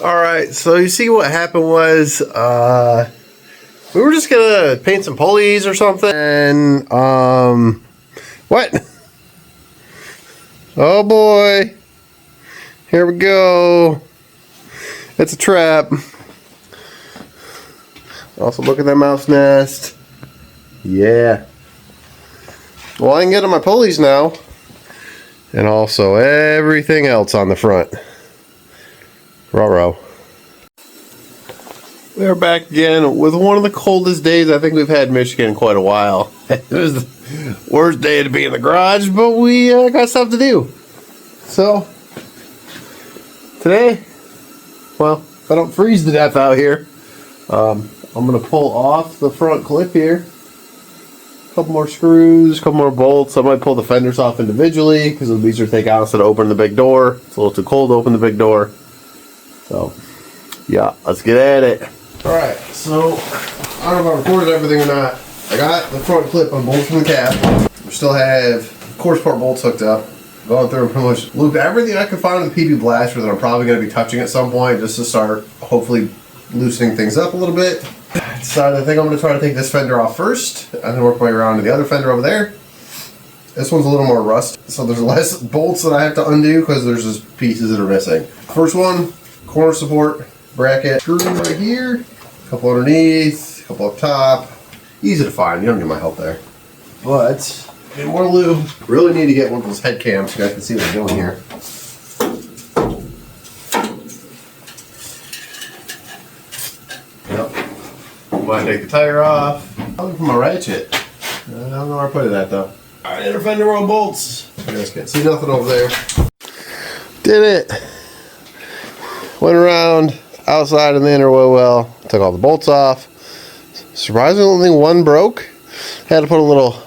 Alright, so you see what happened was, we were just gonna paint some pulleys or something, and, what? Oh boy. Here we go. It's a trap. Also, look at that mouse nest. Yeah. Well, I can get on my pulleys now. And also everything else on the front. Ruh-roh. We are back again with one of the coldest days I think we've had in Michigan in quite a while. It was the worst day to be in the garage, but we got stuff to do. So, today, well, if I don't freeze to death out here, I'm going to pull off the front clip here. A couple more screws, a couple more bolts. I might pull the fenders off individually because it'll be easier to take out instead of opening the big door. It's a little too cold to open the big door. So, yeah, let's get at it. Alright, so, I don't know if I recorded everything or not. I got the front clip on bolts from the cab. We still have course part bolts hooked up. Going through and pretty much looped everything I could find on the PB Blaster that I'm probably going to be touching at some point just to start hopefully loosening things up a little bit. I decided I think I'm going to try to take this fender off first and then work my way around to the other fender over there. This one's a little more rust, so there's less bolts that I have to undo because there's just pieces that are missing. First one, corner support bracket screw right here, a couple underneath, a couple up top. Easy to find, you don't need my help there. But need more lube. Really need to get one of those head cams so you guys can see what I'm doing here. Yep. Might take the tire off. I'll look for my ratchet. I don't know where I put it at though. Alright, inner fender roll bolts. You guys can't see nothing over there. Did it. Went around outside in the inner wheel well. Took all the bolts off. Surprisingly, only one broke. Had to put a little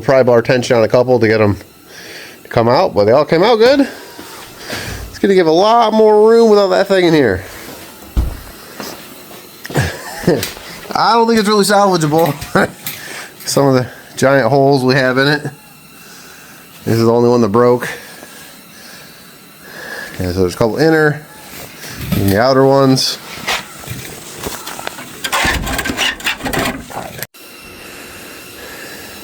pry bar tension on a couple to get them to come out, but they all came out good. It's going to give a lot more room without that thing in here. I don't think it's really salvageable. Some of the giant holes we have in it. This is the only one that broke. And so there's a couple inner and the outer ones.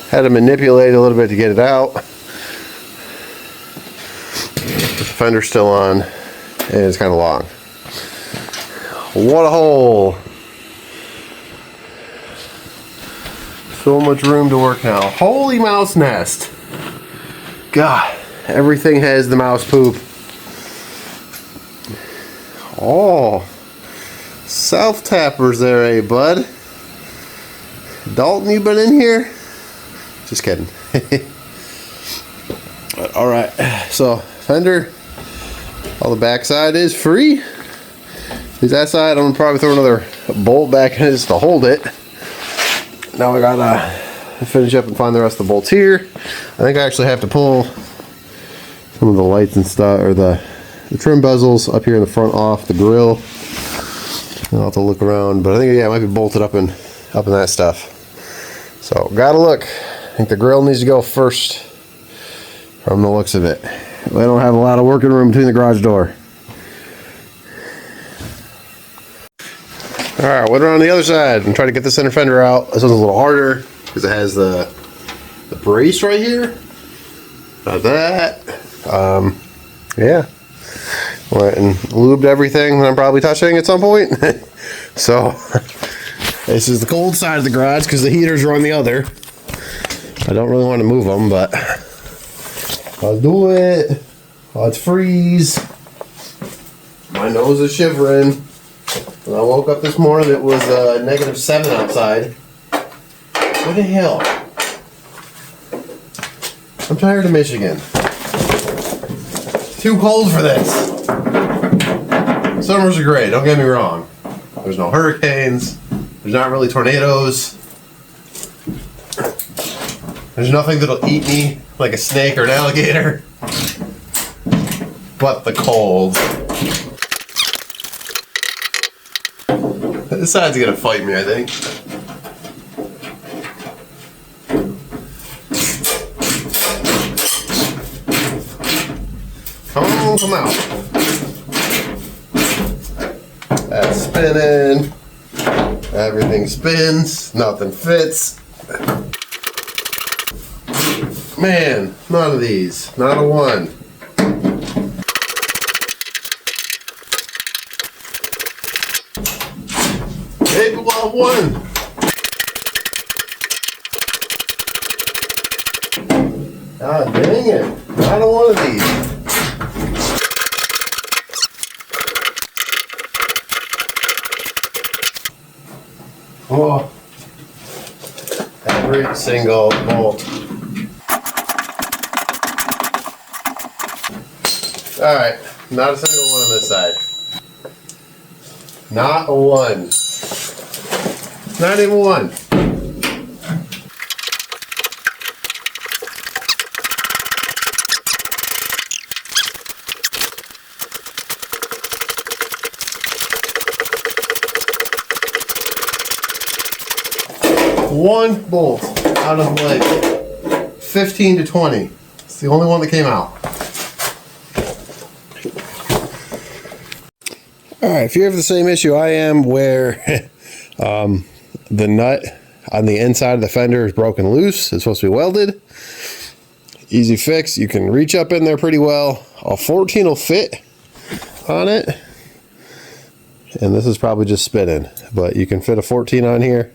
Had to manipulate a little bit to get it out. The fender's still on and it's kind of long. What a hole. So much room to work now. Holy mouse nest. God, everything has the mouse poop. Oh, self-tappers there, eh, bud? Dalton, you been in here? Just kidding. Alright, so fender, all the backside is free. That side, I'm gonna probably throw another bolt back in just to hold it. Now I gotta finish up and find the rest of the bolts here. I think I actually have to pull some of the lights and stuff, or the trim bezels up here in the front off the grill. I'll have to look around, but I think, yeah, it might be bolted up in that stuff. So, gotta look. I think the grill needs to go first from the looks of it. We don't have a lot of working room between the garage door. Alright, went around the other side and try to get the center fender out. This one's a little harder because it has the brace right here. Got that. Yeah. Went and lubed everything that I'm probably touching at some point. So, this is the cold side of the garage because the heaters are on the other. I don't really want to move them, but I'll do it. Let's freeze. My nose is shivering. When I woke up this morning, it was -7 outside. What the hell? I'm tired of Michigan. Too cold for this. Summers are great, don't get me wrong. There's no hurricanes. There's not really tornadoes. There's nothing that'll eat me like a snake or an alligator. But the cold. This side's gonna fight me, I think. Come on, come out. That's spinning. Everything spins. Nothing fits. Man, none of these. Not a one. Maybe we'll have one. God dang it. Not a one of these. Oh. Every single bolt. Alright, not a single one on this side. Not a one. Not even one. One bolt out of like 15 to 20. It's the only one that came out. Alright, if you have the same issue I am where the nut on the inside of the fender is broken loose, it's supposed to be welded, easy fix. You can reach up in there pretty well. A 14 will fit on it, and this is probably just spinning, but you can fit a 14 on here.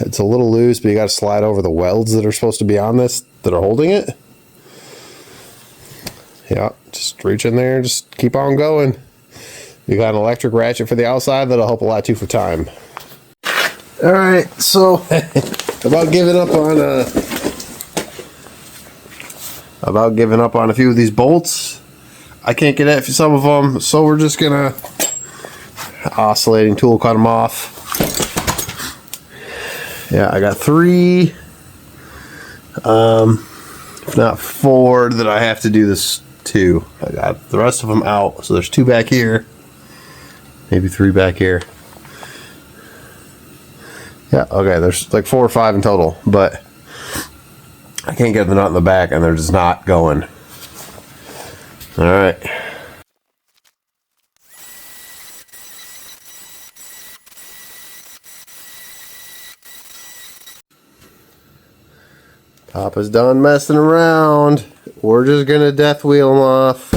It's a little loose, but you got to slide over the welds that are supposed to be on this that are holding it. Yeah, just reach in there, just keep on going. You got an electric ratchet for the outside, that'll help a lot too for time. Alright, so about giving up on a few of these bolts. I can't get at some of them, so we're just gonna oscillating tool cut them off. Yeah, I got 3, if not 4 that I have to do this to. I got the rest of them out, so there's 2 back here, maybe 3 back here. Yeah, okay, there's like 4 or 5 in total, but I can't get the nut in the back and they're just not going. Alright. Papa's done messing around. We're just gonna death wheel them off.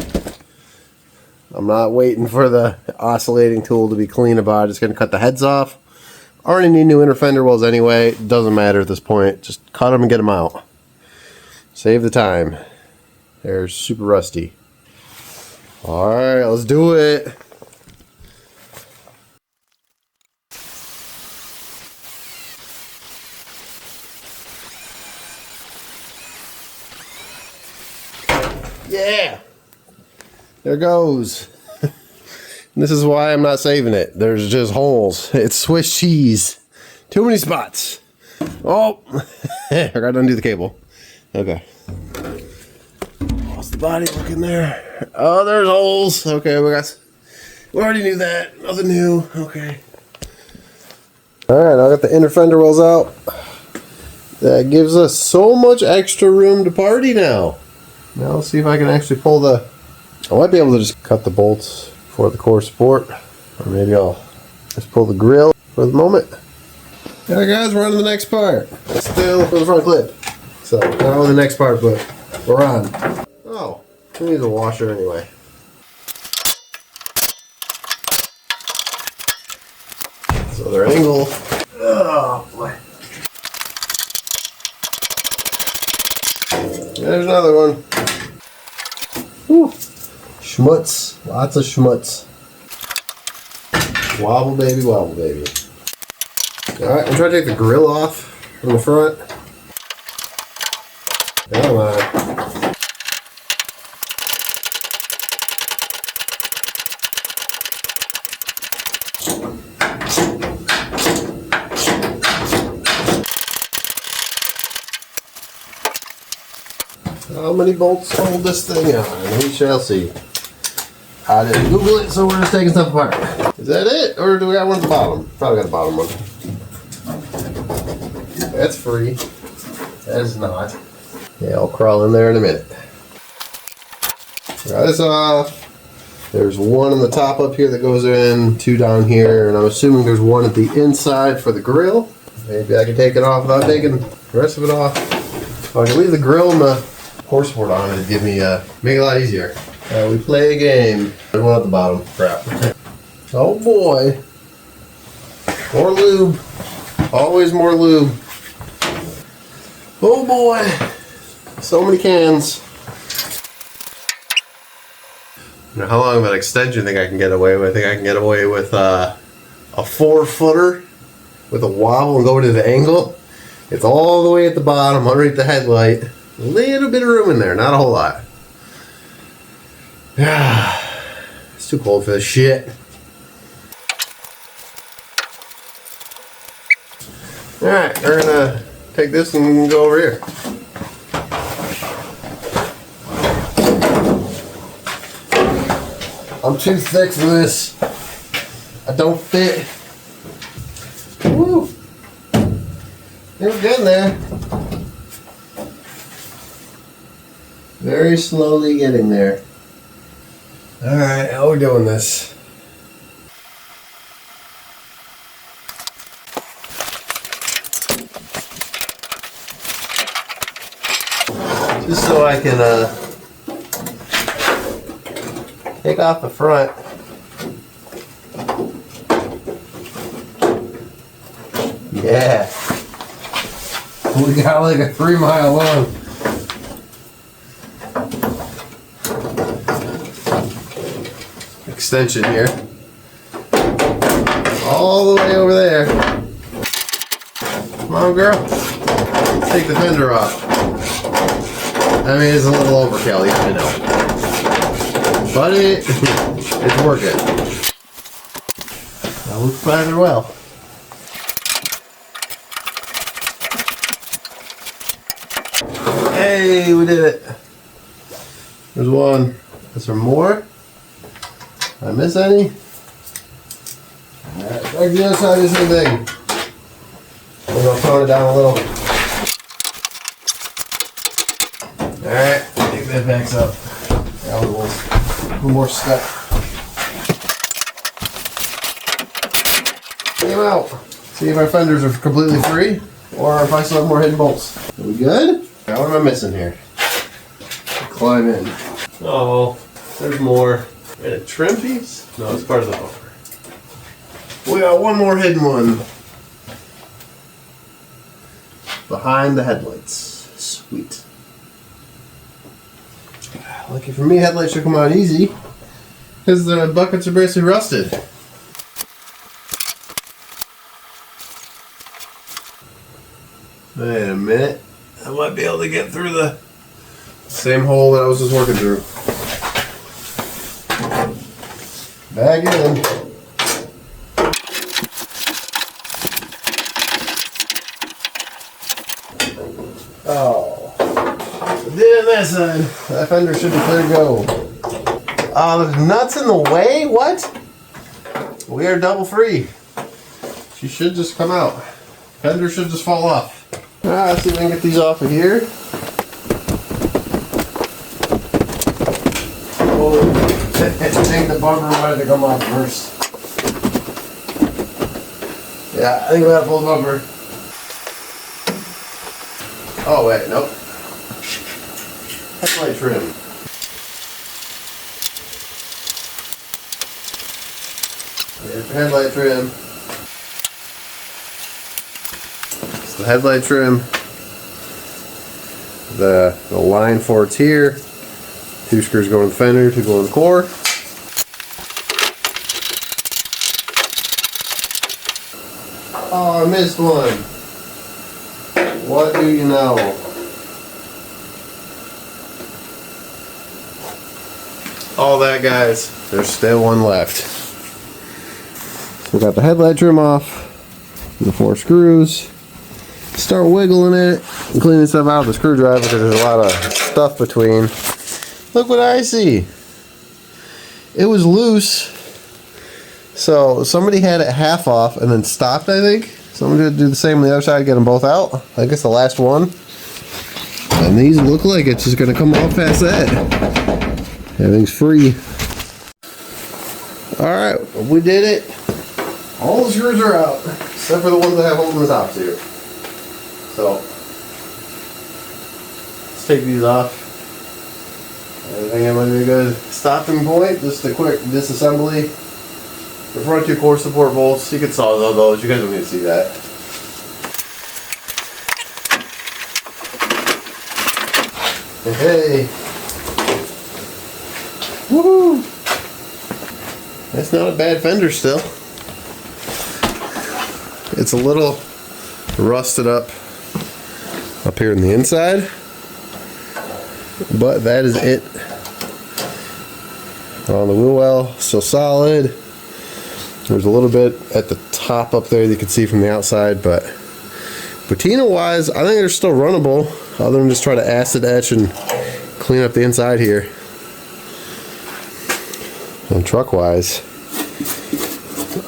I'm not waiting for the oscillating tool to be clean about it. Just gonna cut the heads off. Already need new inner fender wells anyway. It doesn't matter at this point. Just cut them and get them out. Save the time. They're super rusty. Alright, let's do it. Yeah! There goes. This is why I'm not saving it. There's just holes. It's Swiss cheese. Too many spots. Oh! I gotta undo the cable. Okay. What's the body looking there? Oh, there's holes. Okay, we already knew that. Nothing new. Okay. Alright, I got the inner fender wells out. That gives us so much extra room to party now. Now let's see if I can actually pull the... I might be able to just cut the bolts for the core support. Or maybe I'll just pull the grill for the moment. Alright guys, we're on to the next part. Still for the front clip. So, not on the next part, but we're on. Oh, who needs a washer anyway? So their angle. Oh boy. There's another one. Whew. Schmutz. Lots of schmutz. Wobble baby, wobble baby. Alright, I'm trying to take the grill off from the front. Come on. How many bolts hold this thing on? We shall see. I didn't Google it, so we're just taking stuff apart. Is that it? Or do we got one at the bottom? Probably got the bottom one. That's free. That is not. Yeah, I'll crawl in there in a minute. Got this off. There's one on the top up here that goes in, 2 down here, and I'm assuming there's one at the inside for the grill. Maybe I can take it off without taking the rest of it off. If I can leave the grill and the horse board on, it'd give me make it a lot easier. We play a game. There's one at the bottom. Crap. Oh boy. More lube. Always more lube. Oh boy. So many cans. Now, how long of an extension do you think I can get away with? I think I can get away with a 4-footer with a wobble and go to the angle. It's all the way at the bottom, underneath the headlight. A little bit of room in there, not a whole lot. It's too cold for this shit. Alright, we're gonna take this and go over here. I'm too thick for this. I don't fit. Woo! We're getting there. Very slowly getting there. Alright, how are we doing this? Just so I can take off the front. Yeah. We got like a 3-mile long. Extension here. All the way over there. Come on, girl. Let's take the fender off. I mean, it's a little overkill, yeah, I know. But it's working. That looks rather well. Hey, we did it. There's one. Is there more? Did I miss any? Alright, back to the other side of the same thing. We're going to tone it down a little. Alright, take that backs up. That was one more step. Came out. See if our fenders are completely free or if I still have more hidden bolts. Are we good? Now what am I missing here? Climb in. Oh, there's more. And a trim piece? No, it's part of the bumper. We got one more hidden one. Behind the headlights. Sweet. Lucky for me, headlights should come out easy. Because the buckets are basically rusted. Wait a minute. I might be able to get through the same hole that I was just working through. Back in. Oh. Did that side. That fender should be clear to go. There's nuts in the way? What? We are double free. She should just come out. Fender should just fall off. Alright, let's see if I can get these off of here. Oh, I think the bumper wanted to come off first. Yeah, I think we gotta pull the bumper. Oh wait, nope. Headlight trim. There's the headlight trim. It's the headlight trim. The line for it's here. 2 screws go in the fender, 2 go in the core. Oh, I missed one. What do you know? All that, guys. There's still one left. So we got the headlight trim off. The 4 screws. Start wiggling it and cleaning stuff out with the screwdriver because there's a lot of stuff between. Look what I see. It was loose. So somebody had it half off and then stopped, I think. Somebody did do the same on the other side, get them both out. I guess the last one. And these look like it's just going to come off past that. Everything's free. Alright, we did it. All the screws are out, except for the ones that have holes in the top too. So, let's take these off. I think that might be a good stopping point. Just a quick disassembly. The front two core support bolts, you can saw those. You guys don't need to see that. Hey! Woohoo! That's not a bad fender still. It's a little rusted up here in the inside, but that is it. On the wheel well, still solid. There's a little bit at the top up there that you can see from the outside, but patina wise, I think they're still runnable, other than just try to acid etch and clean up the inside here. And truck wise,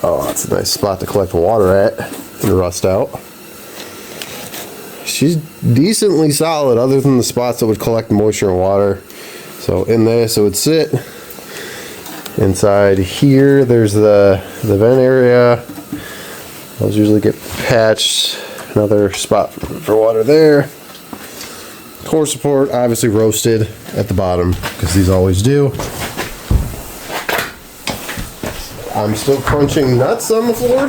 oh, that's a nice spot to collect water at and rust out. She's decently solid other than the spots that would collect moisture and water. So in this it would sit. Inside here there's the vent area. Those usually get patched. Another spot for water there. Core support obviously roasted at the bottom because these always do. I'm still crunching nuts on the floor.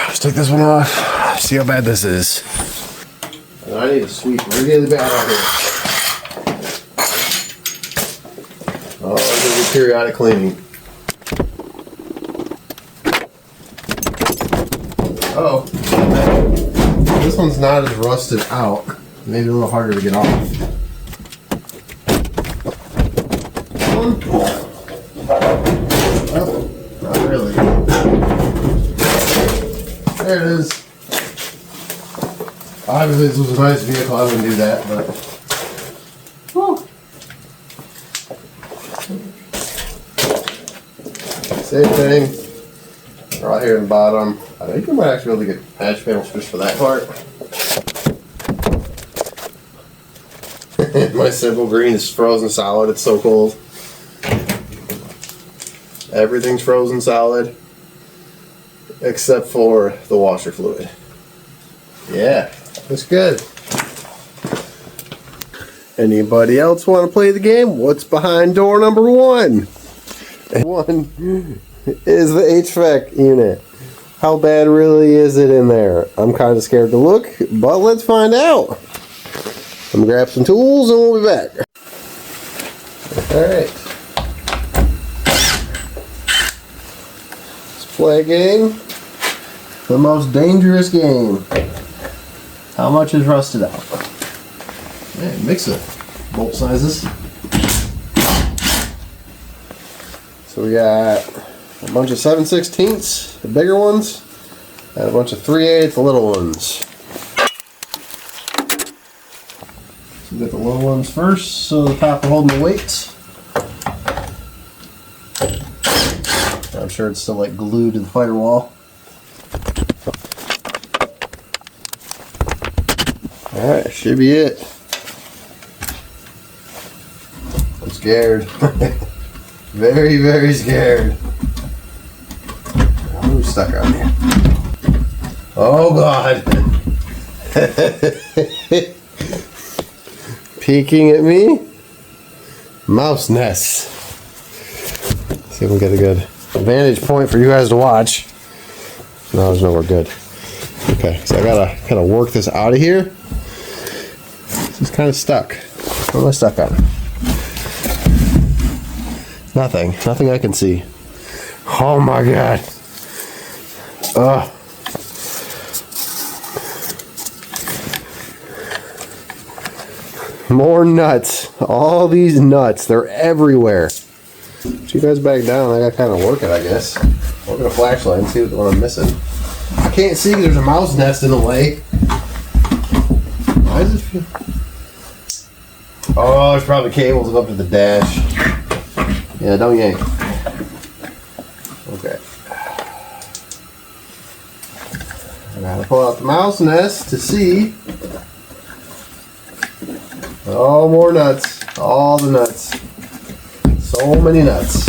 Let's take this one off. See how bad this is. And I need to sweep really bad out here. Oh, there's a periodic cleaning. Oh, this one's not as rusted out. Maybe a little harder to get off. Oh, not really. There it is. Obviously, this was a nice vehicle. I wouldn't do that, but. Whew. Same thing. Right here in the bottom. I think we might actually be able to get patch panels just for that part. My simple green is frozen solid. It's so cold. Everything's frozen solid except for the washer fluid. Yeah, looks good. Anybody else want to play the game? What's behind door number 1? One is the HVAC unit. How bad really is it in there? I'm kind of scared to look, but let's find out. I'm gonna grab some tools and we'll be back. Alright. Let's play a game. The most dangerous game. How much is rusted out? Man, mix it. Bolt sizes. So we got a bunch of 7/16, the bigger ones, and a bunch of 3/8, the little ones. So we got the little ones first, so the top are holding the weight. I'm sure it's still like glued to the firewall. Alright, should be it. I'm scared. Very, very scared. I'm stuck on here. Oh God. Peeking at me. Mouse nest. See if we can get a good vantage point for you guys to watch. No, there's nowhere good. Okay, so I gotta kind of work this out of here. This is kind of stuck. What am I stuck on? Nothing I can see. Oh my God. More nuts. All these nuts. They're everywhere. Put you guys back down. I gotta kind of work it, I guess. Look at a flashlight and see what I'm missing. I can't see. There's a mouse nest in the way. Why does it feel... Oh, there's probably cables up to the dash. Yeah, don't yank. Okay. I gotta pull out the mouse nest to see. Oh, more nuts. All the nuts. So many nuts.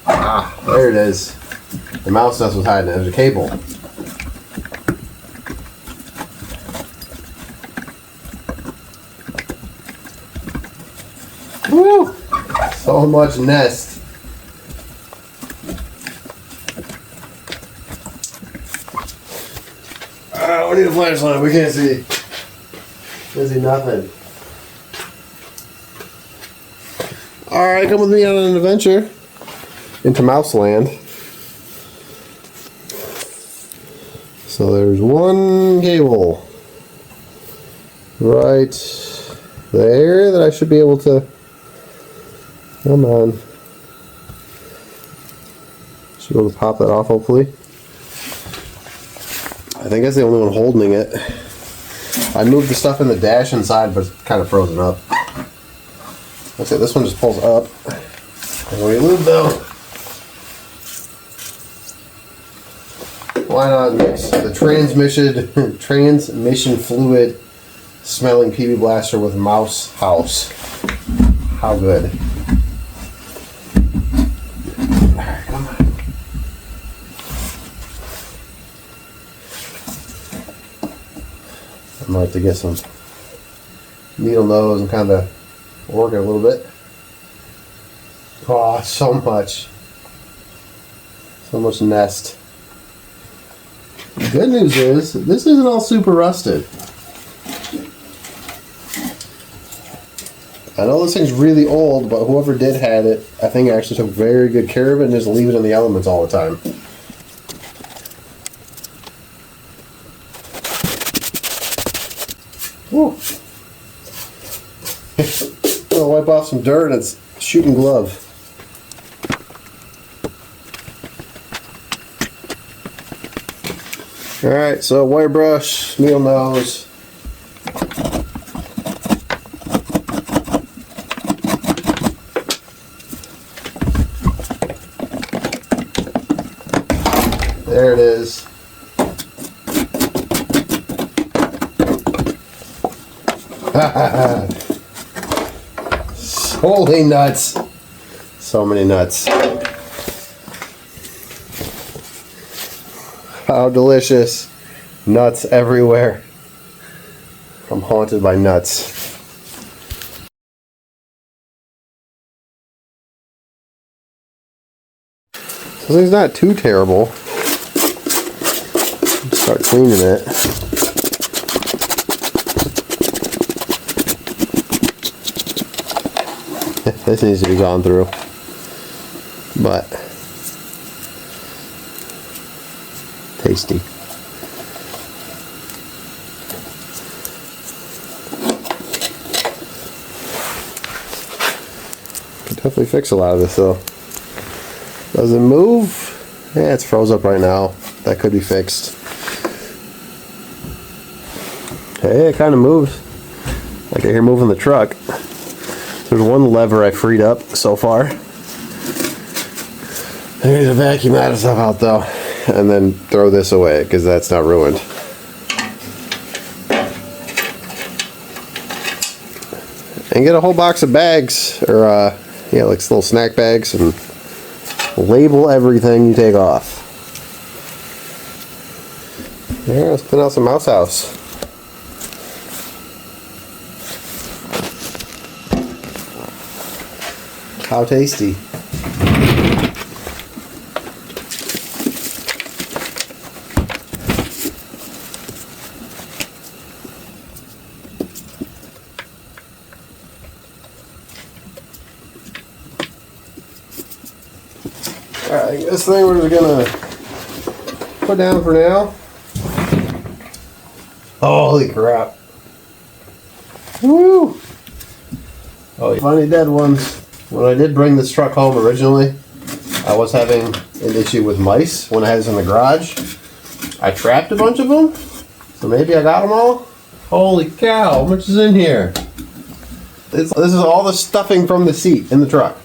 Ah, there it is. The mouse nest was hiding. There's a cable. Woo! So much nest. We need a flashlight. We can't see. Can't see nothing. Alright, come with me on an adventure into mouse land. So there's one cable right there that I should be able to. Come on. Should be able to pop that off, hopefully. I think that's the only one holding it. I moved the stuff in the dash inside, but it's kind of frozen up. That's it. This one just pulls up. And we lube though. Why not mix the transmission fluid smelling PB blaster with mouse house? How good. Alright, come on. I might have to get some needle nose and kind of work it a little bit. Oh, so much. So much nest. The good news is, this isn't all super rusted. I know this thing's really old, but whoever did had it, I think actually took very good care of it and just leave it in the elements all the time. Woo. I'll wipe off some dirt and it's shooting glove. Alright, so wire brush, needle nose. There it is. Holy nuts. So many nuts. How delicious. Nuts everywhere. I'm haunted by nuts. So this thing's not too terrible. Start cleaning it. This needs to be gone through. But tasty. Could definitely fix a lot of this though. Does it move? Yeah, it's froze up right now. That could be fixed. Hey, it kind of moves. Like I hear moving the truck. There's one lever I freed up so far. I need to vacuum that stuff out though, and then throw this away because that's not ruined. And get a whole box of bags, or yeah, like little snack bags, and label everything you take off. Yeah, let's clean out some mouse house. How tasty. Alright, this thing we're gonna put down for now. Holy crap. Woo! Oh, funny dead ones. When I did bring this truck home originally, I was having an issue with mice when I had this in the garage. I trapped a bunch of them, so maybe I got them all. Holy cow, how much is in here? This is all the stuffing from the seat in the truck.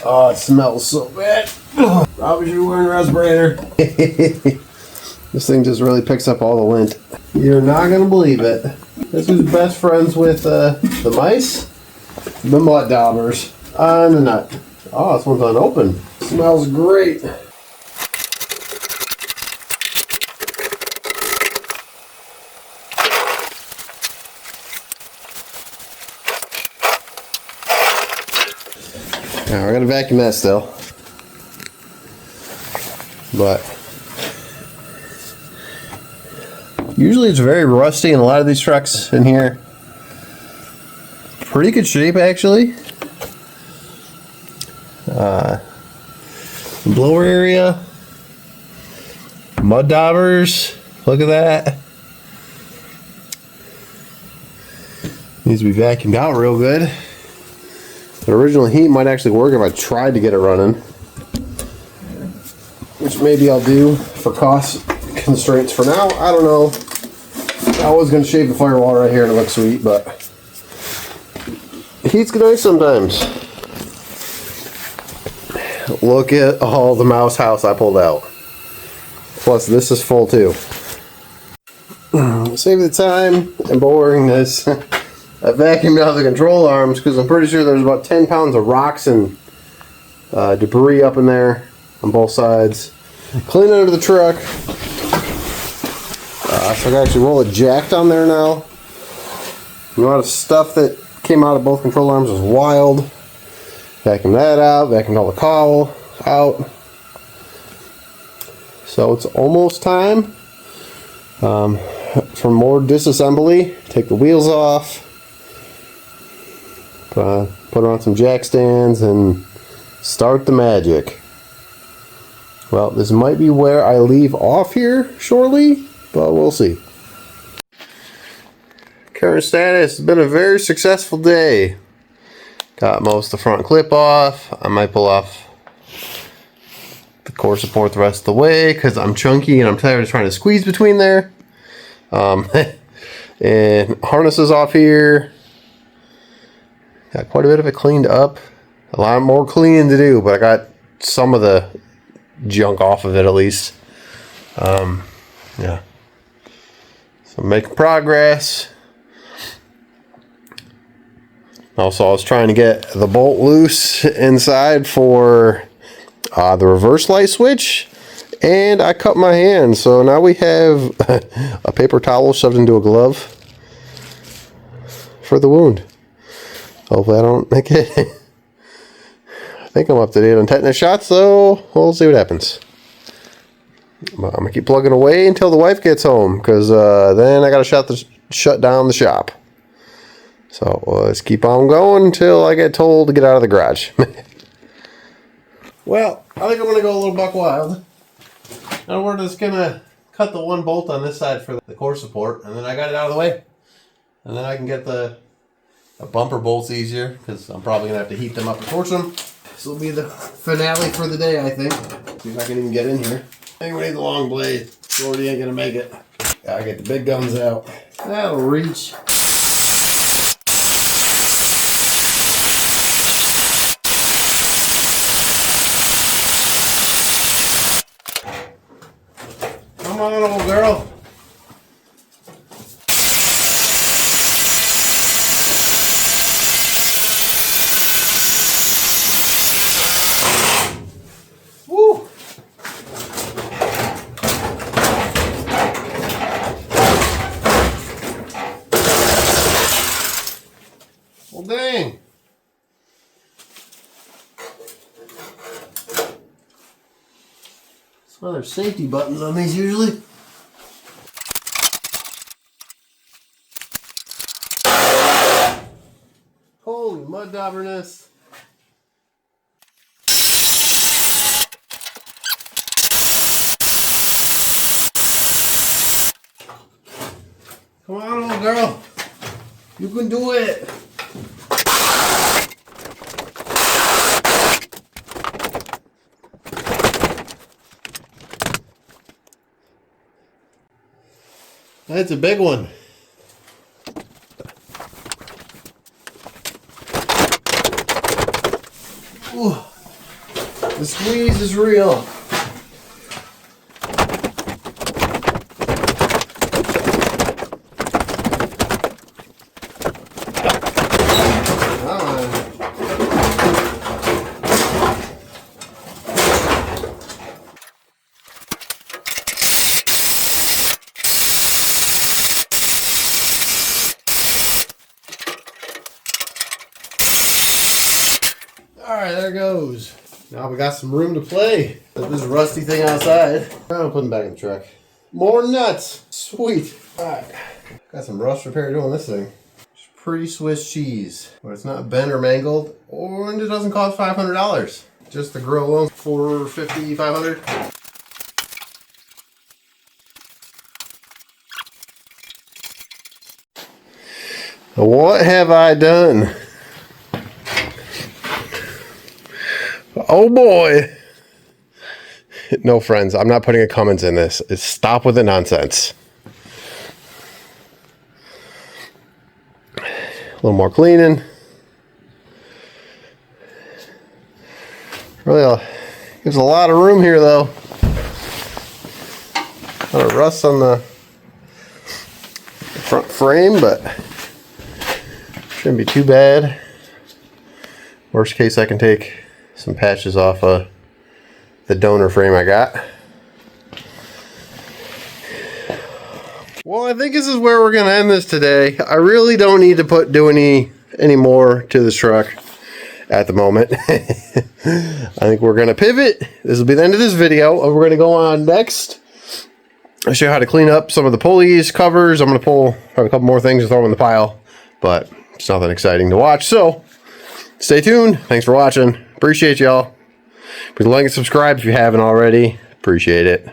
Oh, it smells so bad. Probably should wear a respirator. This thing just really picks up all the lint. You're not going to believe it. Guess who's best friends with the mice? The mud daubers on the nut. Oh, this one's unopened. Smells great. Now we're gonna vacuum that still, but usually it's very rusty in a lot of these trucks in here. Pretty good shape actually. Blower area, mud daubers. Look at that. Needs to be vacuumed out real good. The original heat might actually work if I tried to get it running, which maybe I'll do for cost constraints for now. I don't know. I was going to shave the firewall right here and it looks sweet, but heat's nice sometimes. Look at all the mouse house I pulled out. Plus this is full too. Save the time and boringness. I vacuumed out the control arms because I'm pretty sure there's about 10 pounds of rocks and debris up in there on both sides. Clean under the truck. So I can actually roll a jack down there now. The amount of stuff that came out of both control arms was wild. Vacuum that out, vacuumed all the cowl out. So it's almost time for more disassembly. Take the wheels off. Put on some jack stands and start the magic. Well, this might be where I leave off here shortly, but we'll see. Current status, it's been a very successful day. Got most of the front clip off. I might pull off the core support the rest of the way because I'm chunky and I'm tired of trying to squeeze between there. And harnesses off here. Got quite a bit of it cleaned up. A lot more cleaning to do, but I got some of the junk off of it at least. Yeah. So I'm making progress. Also, I was trying to get the bolt loose inside for the reverse light switch, and I cut my hand. So now we have a paper towel shoved into a glove for the wound. Hopefully I don't make it. I think I'm up to date on tetanus shots, so we'll see what happens. I'm going to keep plugging away until the wife gets home, because then I got to shut down the shop. So let's keep on going until I get told to get out of the garage. Well, I think I'm going to go a little buck wild. And we're just going to cut the one bolt on this side for the core support, and then I got it out of the way. And then I can get the bumper bolts easier, because I'm probably going to have to heat them up and torch them. This will be the finale for the day, I think. See if I can even get in here. I think we need the long blade. Shorty ain't going to make it. Gotta get the big guns out. That'll reach. Come on, old girl. Woo! Well, dang. Some other safety buttons on these usually. Holy mud dauberness. Come on, old girl. You can do it. That's a big one. Ooh, the squeeze is real. Alright, there it goes. Now we got some room to play with this rusty thing outside. I'm putting it back in the truck. More nuts. Sweet. Alright. Got some rust repair doing this thing. It's pretty Swiss cheese. But it's not bent or mangled. And it doesn't cost $500. Just the grill alone, $450, $500. What have I done? Oh boy. No, friends, I'm not putting a comments in this. It's stop with the nonsense. A little more cleaning. Really, gives a lot of room here though. A lot of rust on the front frame, but shouldn't be too bad. Worst case, I can take some patches off the donor frame I got. Well, I think this is where we're gonna end this today. I really don't need to do any more to this truck at the moment. I think we're gonna pivot. This will be the end of this video. We're gonna go on next. I'll show you how to clean up some of the pulleys, covers. I'm gonna pull a couple more things and throw them in the pile, but it's nothing exciting to watch. So stay tuned. Thanks for watching. Appreciate y'all. Please like and subscribe if you haven't already. Appreciate it.